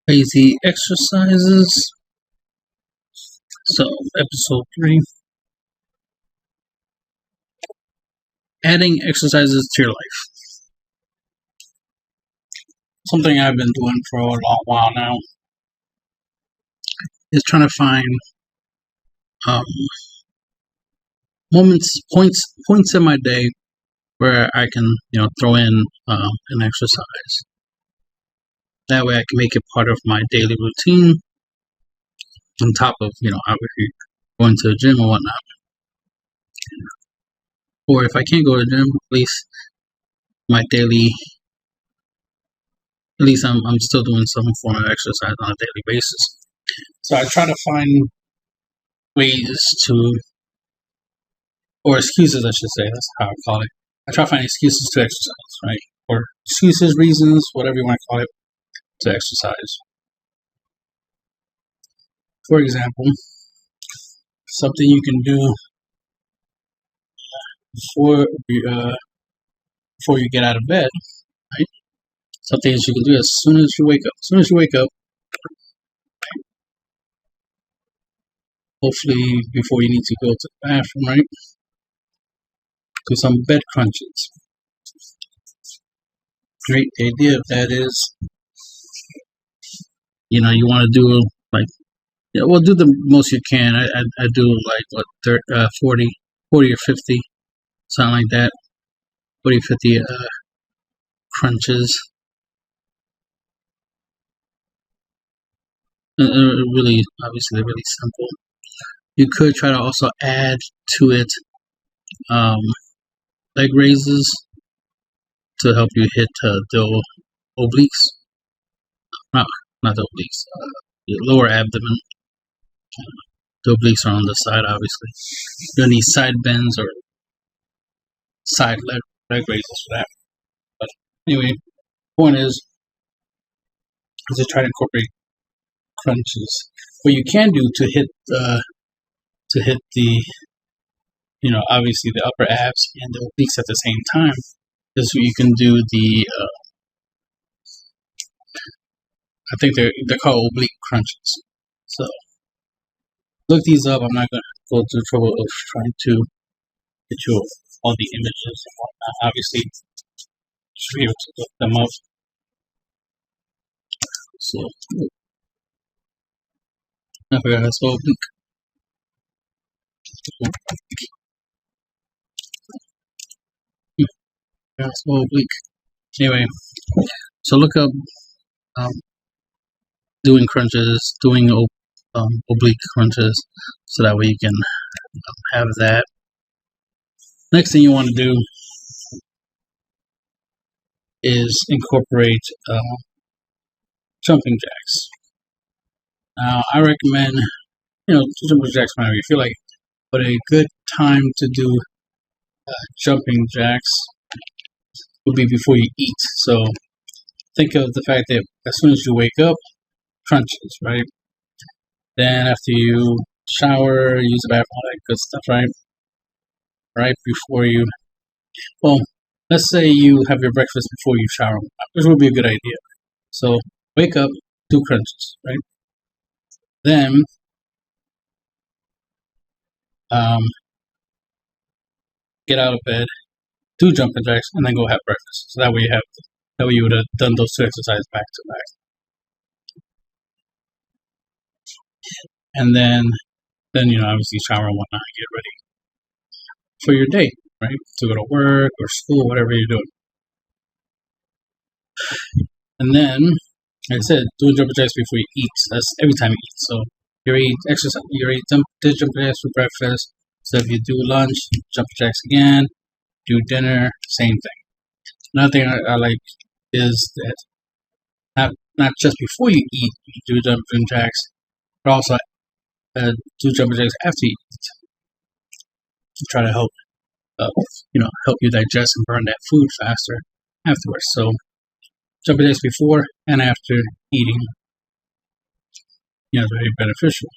Lazy exercises. So, episode 3, adding exercises to your life. Something I've been doing for a long while now is trying to find um, points in my day where I can, throw in an exercise. That way, I can make it part of my daily routine, on top of, obviously going to the gym or whatnot. Or if I can't go to the gym, at least my daily, at least I'm still doing some form of exercise on a daily basis. So I try to find ways to, or excuses, I should say. That's how I call it. I try to find excuses to exercise, right? Or excuses, reasons, whatever you want to call it, to exercise. For example, something you can do before you get out of bed, right? Some things you can do as soon as you wake up. As soon as you wake up, hopefully before you need to go to the bathroom, right? Do some bed crunches. Great idea of that is, you want to do like, well, do the most you can. I do like what 40 or 50, something like that. 40, 50 crunches. Really, obviously, they're really simple. You could try to also add to it leg raises to help you hit the obliques. Not the obliques. Your lower abdomen. The obliques are on the side, obviously. You'll need side bends or side leg raises for that. But anyway, point is to try to incorporate crunches. What you can do to hit the obviously the upper abs and the obliques at the same time is you can do the I think they're called oblique crunches. So look these up. I'm not going to go through the trouble of trying to get you all the images and whatnot. Obviously, you should be able to look them up. So I forgot that's oblique. That's oblique. Anyway, so look up doing crunches, doing oblique crunches, so that way you can have that. Next thing you want to do is incorporate jumping jacks. Now, I recommend, jumping jacks whenever you feel like it, but a good time to do jumping jacks would be before you eat. So think of the fact that as soon as you wake up, crunches, right? Then after you shower, use the bathroom, all that good stuff, right? Right before you, well, let's say you have your breakfast before you shower, which would be a good idea. So wake up, do crunches, right? Then get out of bed, do jumping jacks, and then go have breakfast. So that way you would have done those two exercises back to back. And then obviously shower and whatnot, get ready for your day, right? To go to work or school, whatever you're doing. And then, like I said, do jumping jacks before you eat. That's every time you eat. So you already exercise, you already did jumping jacks for breakfast. So if you do lunch, jumping jacks again. Do dinner, same thing. Another thing I like is that not just before you eat, you do jumping jacks, but also do jumping jacks after you eat to try to help you digest and burn that food faster afterwards. So jumping jacks before and after eating, is very beneficial.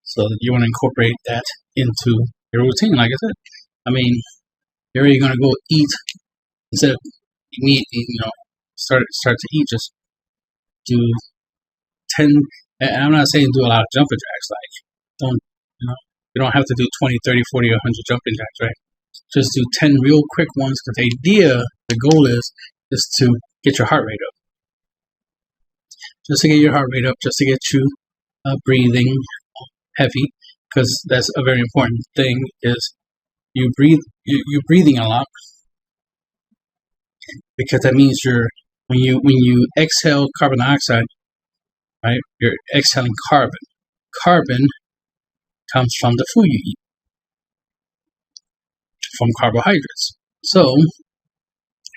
So you want to incorporate that into your routine. Like I said, I mean, you're already gonna go eat instead of immediately, start to eat. Just do 10, and I'm not saying do a lot of jumping jacks, like, don't, you don't have to do 20, 30, 40, or 100 jumping jacks, right? Just do 10 real quick ones, because the goal is to get your heart rate up. Just to get your heart rate up, just to get you breathing heavy, because that's a very important thing, is you're breathing a lot, because that means when you exhale carbon dioxide, right, you're exhaling carbon. Carbon comes from the food you eat, from carbohydrates. So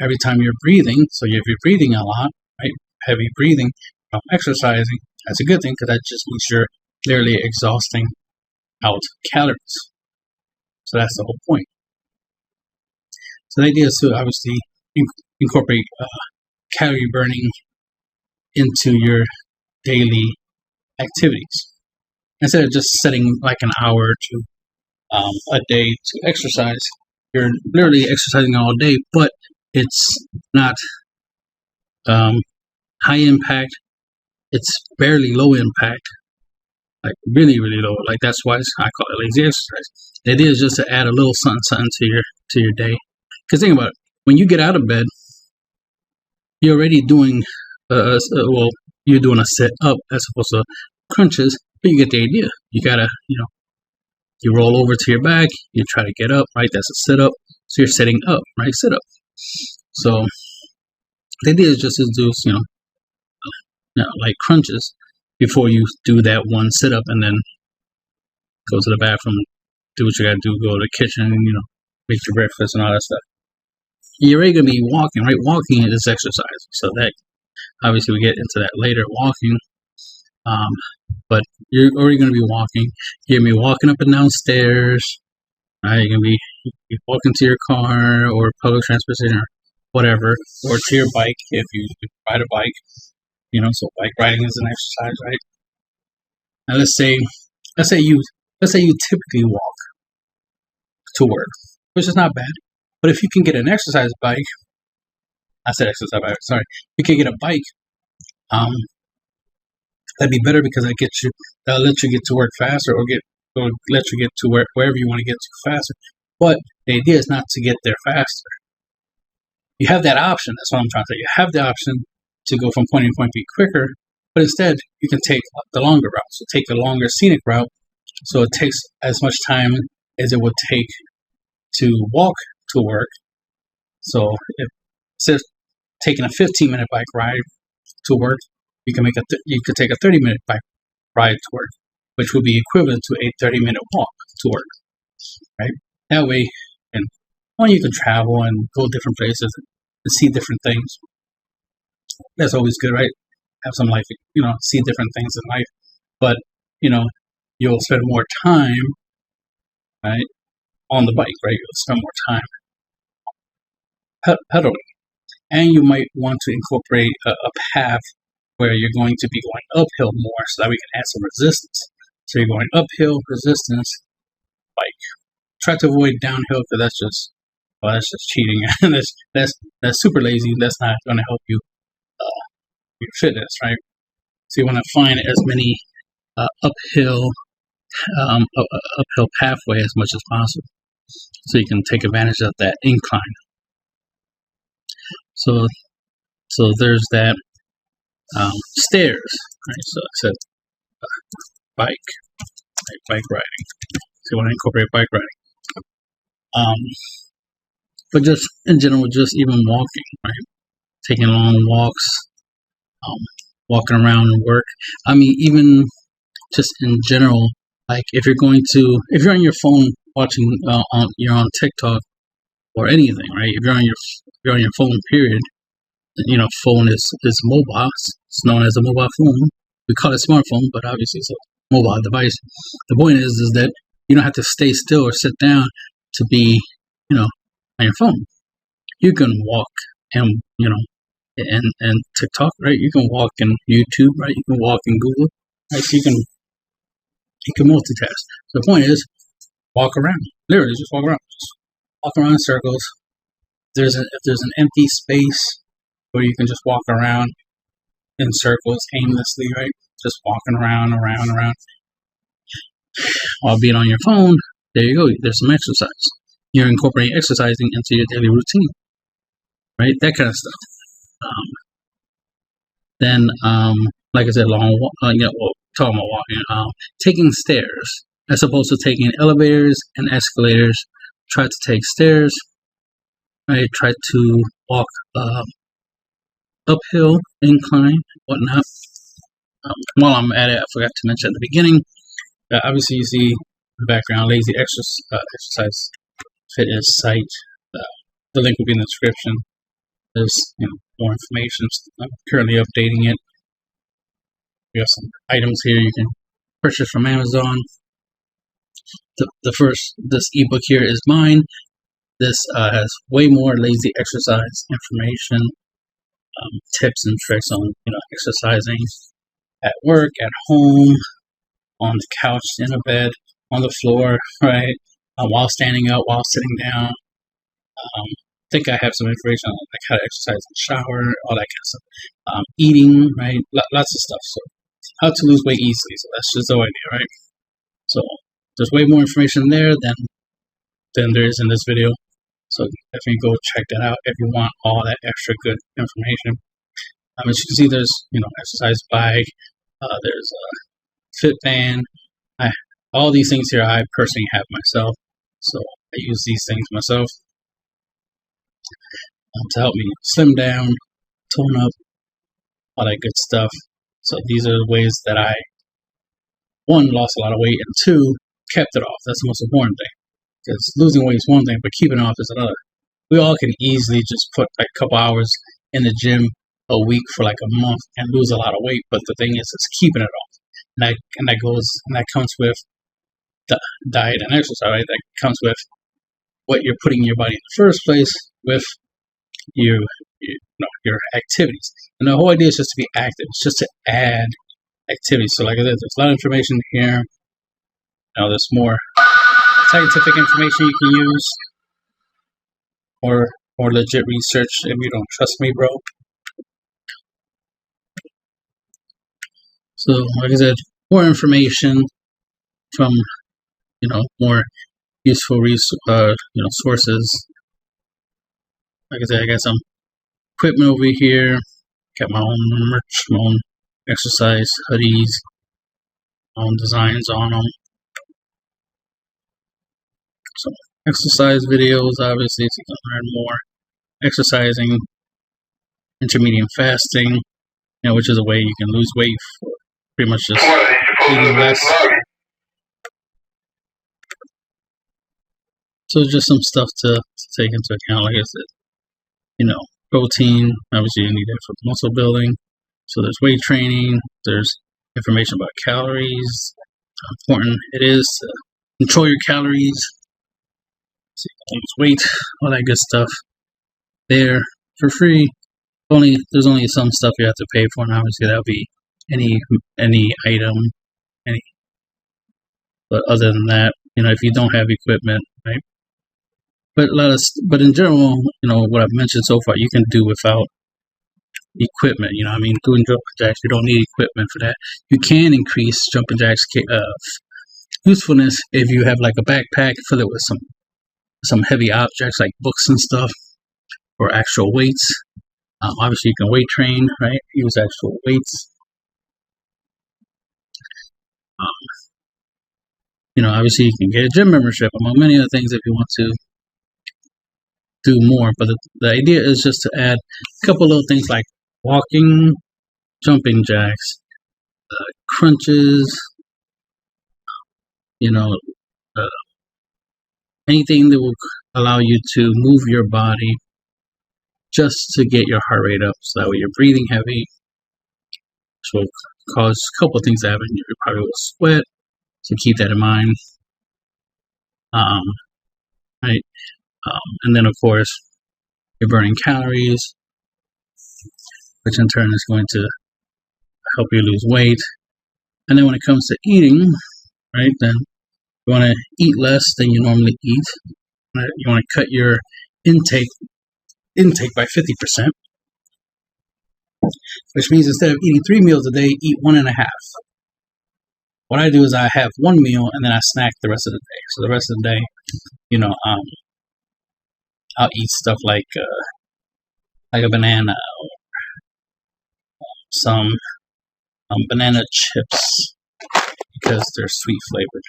every time you're breathing, so if you're breathing a lot, right, heavy breathing from exercising, that's a good thing, because that just means you're literally exhausting out calories. So that's the whole point. So the idea is to obviously incorporate calorie burning into your daily activities, instead of just setting like an hour to a day to exercise. You're literally exercising all day, but it's not high impact. It's barely low impact, like really, really low. Like that's why I call it lazy exercise. The idea is just to add a little something to your day. Because think about it, when you get out of bed, you're already doing you're doing a sit up as opposed to crunches, but you get the idea. You gotta, you roll over to your back, you try to get up, right? That's a sit up. So you're sitting up, right? Sit up. So the idea is just to do, like crunches before you do that one sit up, and then go to the bathroom, do what you gotta do, go to the kitchen, make your breakfast and all that stuff. You're already gonna be walking, right? Walking is exercise. So that, obviously we get into that later, walking. But you're already gonna be walking. You're gonna be walking up and down stairs. Right? You're gonna be walking to your car or public transportation or whatever, or to your bike if you ride a bike. So bike riding is an exercise, right? And let's say you typically walk to work, which is not bad. But if you can get an exercise bike, I said exercise bike, sorry. You can get a bike, that'd be better, because that'll let you get to work faster, or let you get to wherever you want to get to faster. But the idea is not to get there faster. You have that option. That's what I'm trying to say. You have the option to go from point A to point B quicker, but instead you can take the longer route. So take the longer scenic route, so it takes as much time as it would take to walk to work. So if instead of taking a 15-minute bike ride to work, you can take a 30-minute bike ride to work, which would be equivalent to a 30-minute walk to work, right? That way, you can travel and go different places and see different things. That's always good, right? Have some life, see different things in life. But, you'll spend more time, right, on the bike, right? You'll spend more time pedaling. And you might want to incorporate a path where you're going to be going uphill more, so that we can add some resistance. So you're going uphill, resistance, bike. Try to avoid downhill, because that's just cheating. that's super lazy. That's not going to help you your fitness, right? So you want to find as many uphill pathway as much as possible, so you can take advantage of that incline. So there's that. Stairs, right? So I said bike riding. So you want to incorporate bike riding. But just in general, just even walking, right? Taking long walks, walking around work. I mean, even just in general, like if you're on your phone watching, you're on TikTok or anything, right? If you're on your phone, period. Phone is mobile. It's known as a mobile phone. We call it smartphone, but obviously it's a mobile device. The point is that you don't have to stay still or sit down to be, on your phone. You can walk and TikTok, right? You can walk in YouTube, right? You can walk in Google, right? So you can multitask. So the point is, walk around. Literally, just walk around. Just walk around in circles. If there's an empty space where you can just walk around, in circles aimlessly, right? Just walking around while being on your phone. There you go. There's some exercise. You're incorporating exercising into your daily routine, right? That kind of stuff. Then, like I said, talking about walking, taking stairs as opposed to taking elevators and escalators. Try to take stairs. I try to walk uphill, incline, whatnot. While I'm at it, I forgot to mention at the beginning. Obviously, you see the background, Lazy Exercise Fitness site. The link will be in the description. There's more information. I'm currently updating it. We have some items here you can purchase from Amazon. This ebook here is mine. This has way more lazy exercise information, tips and tricks on exercising at work, at home, on the couch, in a bed, on the floor, right? While standing up, while sitting down. I think I have some information on like how to exercise in the shower, all that kind of stuff. Eating, right? Lots of stuff. So how to lose weight easily. So that's just the idea, right? So there's way more information there than there is in this video. So definitely go check that out if you want all that extra good information. As you can see, there's exercise bike, there's a Fitband. All these things here I personally have myself, so I use these things myself to help me slim down, tone up, all that good stuff. So these are the ways that I, one, lost a lot of weight, and two, kept it off. That's the most important thing. Because losing weight is one thing, but keeping it off is another. We all can easily just put like a couple hours in the gym a week for like a month and lose a lot of weight. But the thing is, it's keeping it off. And that comes with the diet and exercise, right? That comes with what you're putting in your body in the first place, with your activities. And the whole idea is just to be active. It's just to add activities. So like I said, there's a lot of information here. Now there's more scientific information you can use, or legit research if you don't trust me, bro. So like I said, more information from more useful sources. Like I said, I got some equipment over here. Got my own merch, my own exercise hoodies, my own designs on them. So exercise videos, obviously, so you can learn more exercising, intermittent fasting, which is a way you can lose weight for pretty much just eating less. So just some stuff to take into account. Like I said, protein, obviously you need it for muscle building. So there's weight training, there's information about calories, how important it is to control your calories, so you can lose weight, all that good stuff there for free. There's only some stuff you have to pay for, and obviously that'll be any item, but other than that, if you don't have equipment, right? But in general, what I've mentioned so far, you can do without equipment. Doing jumping jacks, you don't need equipment for that. You can increase jumping jacks usefulness if you have like a backpack, fill it with some heavy objects like books and stuff, or actual weights. Obviously, you can weight train, right? Use actual weights. Obviously, you can get a gym membership, among many other things if you want to do more. But the idea is just to add a couple little things like walking, jumping jacks, crunches, anything that will allow you to move your body just to get your heart rate up, so that way you're breathing heavy, which will cause a couple of things to happen. You probably will sweat, so keep that in mind. Right, and then of course you're burning calories, which in turn is going to help you lose weight. And then when it comes to eating, right, then you want to eat less than you normally eat. Right? You want to cut your intake by 50%. which means instead of eating 3 meals a day, eat 1.5. What I do is I have 1 meal and then I snack the rest of the day. So the rest of the day, I'll eat stuff like a banana, some banana chips because they're sweet flavored.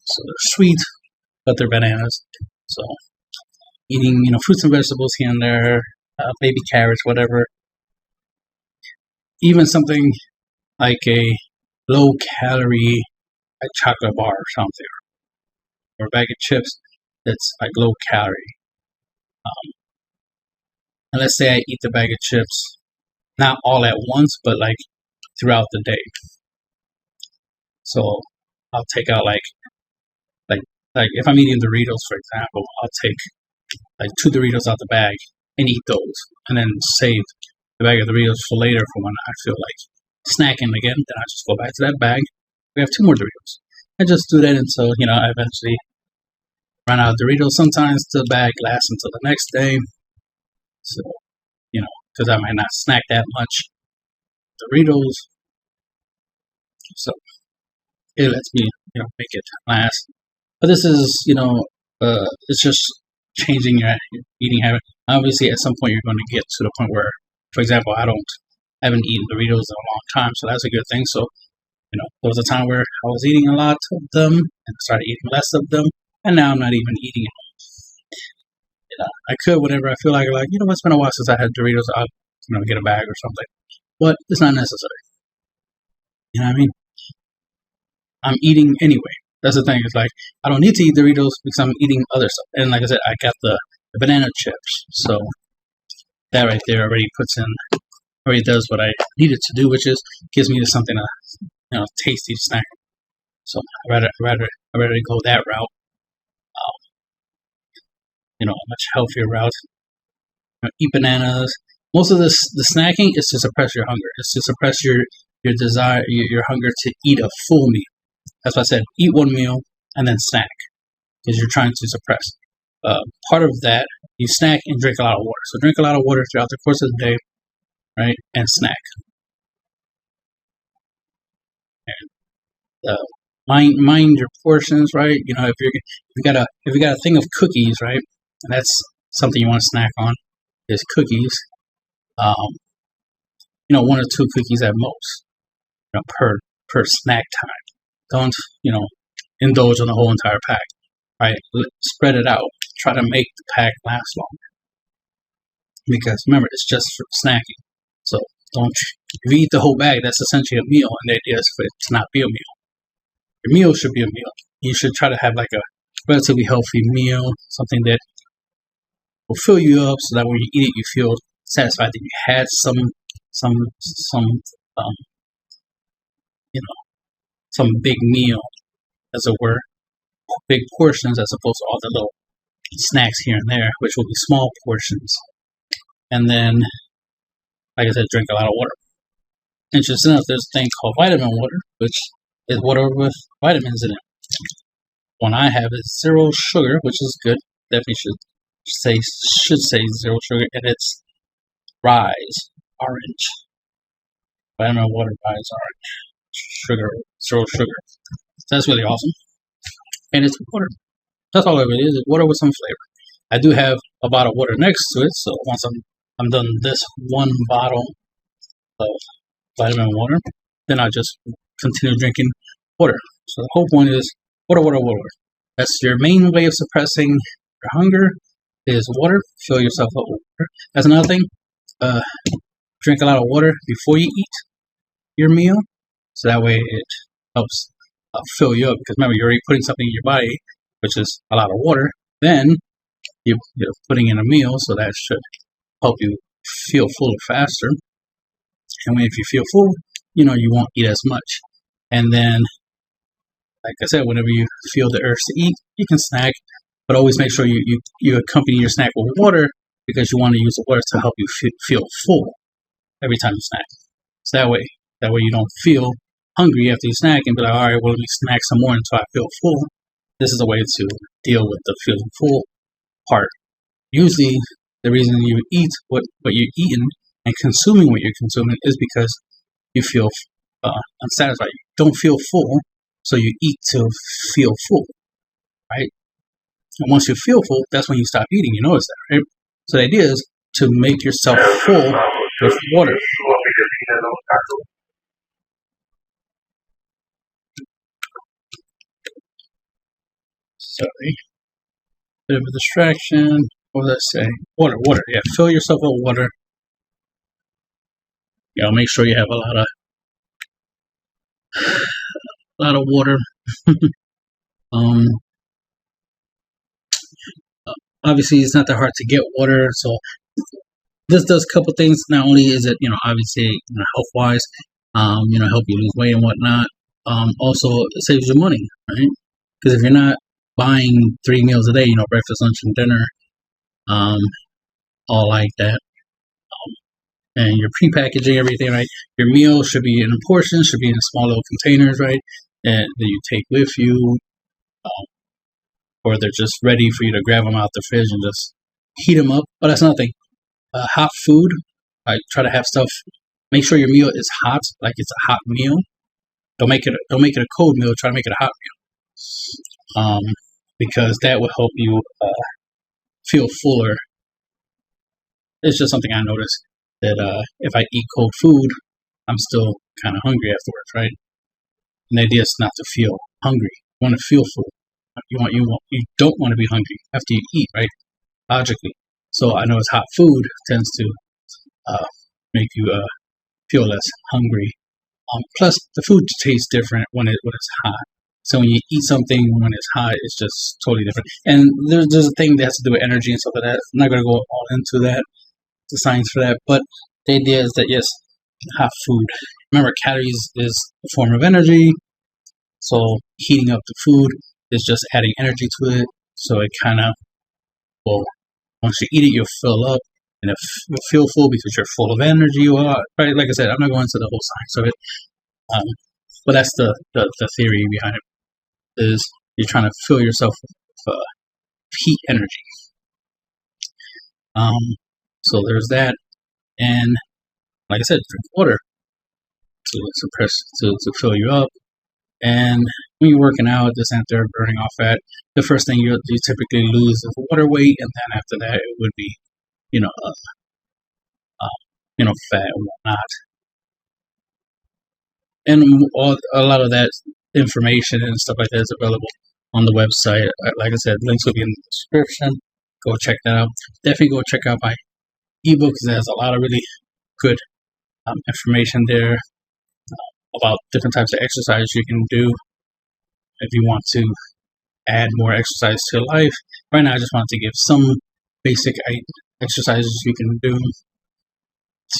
So they're sweet, but they're bananas. So eating, fruits and vegetables here and there, baby carrots, whatever. Even something like a low-calorie chocolate bar or something, or a bag of chips that's like low-calorie. And let's say I eat the bag of chips, not all at once, but like throughout the day. So I'll take out like if I'm eating Doritos, for example, I'll take like 2 Doritos out the bag and eat those, and then save the bag of Doritos for later for when I feel like snacking again. Then I just go back to that bag. We have 2 more Doritos. I just do that until I eventually run out of Doritos. Sometimes the bag lasts until the next day. So because I might not snack that much Doritos, so it lets me make it last. But this is it's just changing your eating habit. Obviously, at some point you're going to get to the point where, for example, I haven't eaten Doritos in a long time, so that's a good thing. So there was a time where I was eating a lot of them and started eating less of them, and now I'm not even eating it. I could whenever I feel like it's been a while since I had Doritos. I'll get a bag or something, but it's not necessary. You know what I mean? I'm eating anyway. That's the thing. It's like I don't need to eat Doritos because I'm eating other stuff. And like I said, I got the banana chips, so that right there already does what I needed to do, which is gives me something to tasty snack. So I'd rather go that route. A much healthier route. Eat bananas. Most of the snacking is to suppress your hunger. It's to suppress your desire, your hunger to eat a full meal. That's why I said eat 1 meal and then snack, because you're trying to suppress. Part of that, you snack and drink a lot of water. So drink a lot of water throughout the course of the day, right? And snack. And mind your portions, right? If you got a thing of cookies, right? And that's something you want to snack on is cookies. 1 or 2 cookies at most, per snack time. Don't indulge on the whole entire pack, right? Spread it out. Try to make the pack last longer, because remember, it's just for snacking. So if you eat the whole bag, that's essentially a meal, and the idea is for it to not be a meal. Your meal should be a meal. You should try to have like a relatively healthy meal, something that will fill you up, so that when you eat it, you feel satisfied that you had some big meal, as it were, big portions, as opposed to all the little snacks here and there, which will be small portions. And then, like I said, drink a lot of water. Interesting enough, there's a thing called vitamin water, which is water with vitamins in it. One I have is 0 sugar, which is good. Definitely should say 0 sugar, and it's Rise Orange. Vitamin water Rise Orange. Sugar, 0 sugar. So that's really awesome. And it's water. That's all it really is water with some flavor. I do have a bottle of water next to it, so once I'm done this 1 bottle of vitamin water, then I just continue drinking water. So the whole point is water. That's your main way of suppressing your hunger is water. Fill yourself up with water. That's another thing. Drink a lot of water before you eat your meal, so that way it helps fill you up. Because remember, you're already putting something in your body, which is a lot of water. Then you're putting in a meal, so that should help you feel fuller faster. And if you feel full, you won't eat as much. And then, like I said, whenever you feel the urge to eat, you can snack, but always make sure you accompany your snack with water, because you want to use the water to help you feel full every time you snack. So that way you don't feel hungry after you snack and be like, all right, well, let me snack some more until I feel full. This is a way to deal with the feeling full part. Usually, the reason you eat what you're eating and consuming what you're consuming is because you feel unsatisfied. You don't feel full, so you eat to feel full, right? And once you feel full, that's when you stop eating. You notice that, right? So the idea is to make yourself full with water. Sorry, bit of a distraction. What was I saying? Water. Yeah, fill yourself with water. Make sure you have a lot of water. Obviously, it's not that hard to get water, so this does a couple things. Not only is it, obviously, health wise, help you lose weight and whatnot. Also, it saves you money, right? Because if you're not buying 3 meals a day, breakfast, lunch, and dinner, all like that, and you're pre-packaging everything, right? Your meal should be in portions, should be in small little containers, right? And that you take with you, or they're just ready for you to grab them out the fridge and just heat them up. But that's another thing. Hot food, I try to have stuff. Make sure your meal is hot, like it's a hot meal. Don't make it a cold meal. Try to make it a hot meal, because that will help you feel fuller. It's just something I noticed that if I eat cold food, I'm still kind of hungry afterwards, right? And the idea is not to feel hungry. You want to feel full. You don't want to be hungry after you eat, right? Logically. So I know it's hot food tends to make you feel less hungry. Plus, the food tastes different when it's hot. So when you eat something when it's hot, it's just totally different. And there's a thing that has to do with energy and stuff like that. I'm not going to go all into that, the science for that. But the idea is that, yes, hot food. Remember, calories is a form of energy. So heating up the food is just adding energy to it. So it kind of, once you eat it, you'll fill up. And if you feel full because you're full of energy, you are, right? Like I said, I'm not going into the whole science of it. But that's the theory behind it. Is you're trying to fill yourself with heat energy. So there's that, and like I said, drink water to fill you up. And when you're working out, this and there, burning off fat, the first thing you typically lose is water weight, and then after that, it would be, fat and whatnot. And a lot of that information and stuff like that is available on the website. Like I said, links will be in the description. Go check that out. Definitely go check out my ebook because there's a lot of really good information there about different types of exercise you can do if you want to add more exercise to your life. Right now, I just wanted to give some basic exercises you can do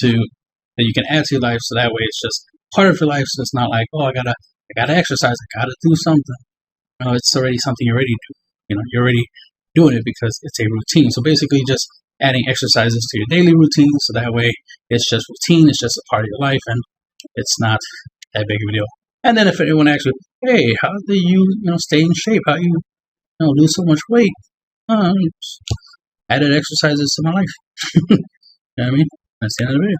that you can add to your life, so that way it's just part of your life. So it's not like, oh, I gotta exercise, I gotta do something. No, it's already something you already do. You're already doing it because it's a routine. So basically, just adding exercises to your daily routine, so that way it's just routine. It's just a part of your life, and it's not that big of a deal. And then if anyone asks you, hey, how do you stay in shape? How do you lose so much weight? Added exercises to my life. You know what I mean? That's the end of the video.